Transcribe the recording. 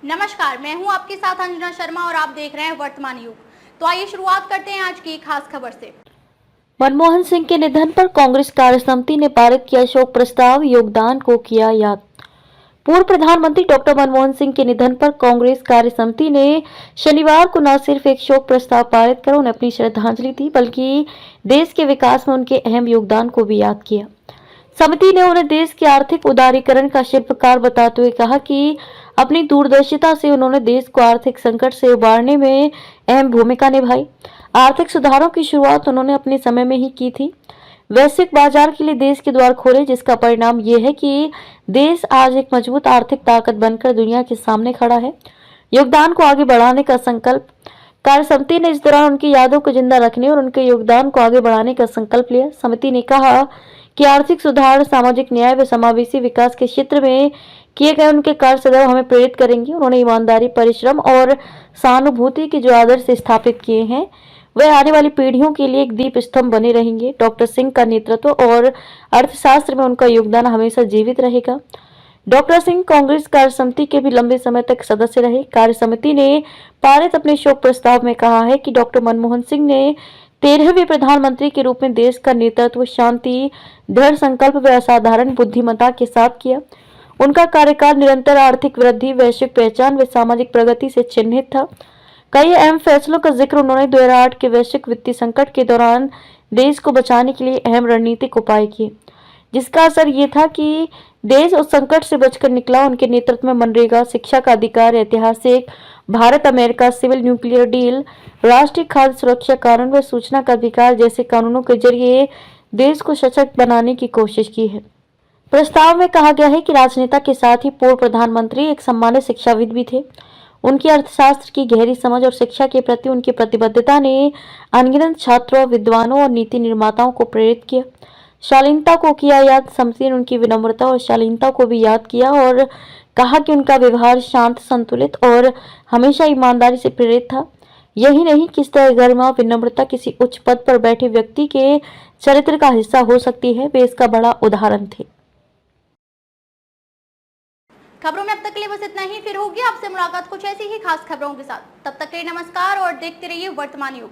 नमस्कार, मैं हूं आपके साथ अंजना शर्मा और आप देख रहे हैं वर्तमान युग। तो आइए शुरुआत करते हैं आज की खास खबर से। मनमोहन सिंह के निधन पर कांग्रेस कार्यसमिति ने पारित किया शोक प्रस्ताव, योगदान को किया याद। पूर्व प्रधानमंत्री डॉक्टर मनमोहन सिंह के निधन पर कांग्रेस कार्यसमिति ने शनिवार को न सिर्फ एक शोक प्रस्ताव पारित कर उन्हें अपनी श्रद्धांजलि दी, बल्कि देश के विकास में उनके अहम योगदान को भी याद किया। समिति ने उन्हें देश के आर्थिक उदारीकरण का शिल्पकार बताते हुए कहा कि अपनी दूरदर्शिता से उन्होंने देश को आर्थिक संकट से उबारने में अहम भूमिका निभाई। आर्थिक सुधारों की शुरुआत उन्होंने अपने समय में ही की थी, वैश्विक बाजार के लिए देश के द्वार खोले, जिसका परिणाम ये है कि देश आज एक मजबूत आर्थिक ताकत बनकर दुनिया के सामने खड़ा है। योगदान को आगे बढ़ाने का संकल्प। कार्यसमिति ने इस दौरान उनकी यादों को जिंदा रखने और उनके योगदान को आगे बढ़ाने का संकल्प लिया। समिति ने कहा कि आर्थिक सुधार, सामाजिक न्याय व समावेशी विकास के क्षेत्र में किए गए उनके कार्य सदैव हमें प्रेरित करेंगे। उन्होंने ईमानदारी, परिश्रम और सहानुभूति के जो आदर्श स्थापित किए हैं, वे आने वाली पीढ़ियों के लिए एक दीप स्तंभ बने रहेंगे। डॉक्टर सिंह का नेतृत्व और अर्थशास्त्र में उनका योगदान हमेशा जीवित रहेगा। डॉक्टर सिंह कांग्रेस कार्यसमिति के भी लंबे समय तक सदस्य रहे। कार्यसमिति ने पारित अपने शोक प्रस्ताव में कहा है कि डॉक्टर मनमोहन सिंह ने 13वें प्रधानमंत्री के रूप में देश का नेतृत्व शांति, दृढ़ संकल्प व असाधारण बुद्धिमत्ता के साथ किया। उनका कार्यकाल निरंतर आर्थिक वृद्धि, वैश्विक पहचान व सामाजिक प्रगति से चिन्हित था। कई अहम फैसलों का जिक्र उन्होंने 2008 के वैश्विक वित्तीय संकट के दौरान देश को बचाने के लिए अहम रणनीतिक उपाय किए, जिसका असर ये था कि देश उस संकट से बचकर निकला। उनके नेतृत्व में मनरेगा, शिक्षा का अधिकार, ऐतिहासिक Bharat America civil nuclear deal, राष्ट्रीय खाद्य सुरक्षा कानून व सूचना का अधिकार जैसे कानूनों के जरिए देश को सशक्त बनाने की कोशिश की है। प्रस्ताव में कहा गया है कि राजनेता के साथ ही पूर्व प्रधानमंत्री एक सम्मानित शिक्षाविद भी थे। उनकी अर्थशास्त्र की गहरी समझ और शिक्षा के प्रति उनकी प्रतिबद्धता ने अनगिनत छात्रों, विद्वानों और नीति निर्माताओं को प्रेरित किया। शालीनता को किया याद। समिति ने उनकी विनम्रता और शालीनता को भी याद किया और कहा कि उनका व्यवहार शांत, संतुलित और हमेशा ईमानदारी से प्रेरित था। यही नहीं, किस तरह गरिमा, विनम्रता किसी उच्च पद पर बैठे व्यक्ति के चरित्र का हिस्सा हो सकती है, वे इसका बड़ा उदाहरण थे। खबरों में अब तक के लिए बस इतना ही। फिर होगी आपसे मुलाकात कुछ ऐसी ही खास खबरों के साथ। तब तक के लिए नमस्कार और देखते रहिए वर्तमान युग।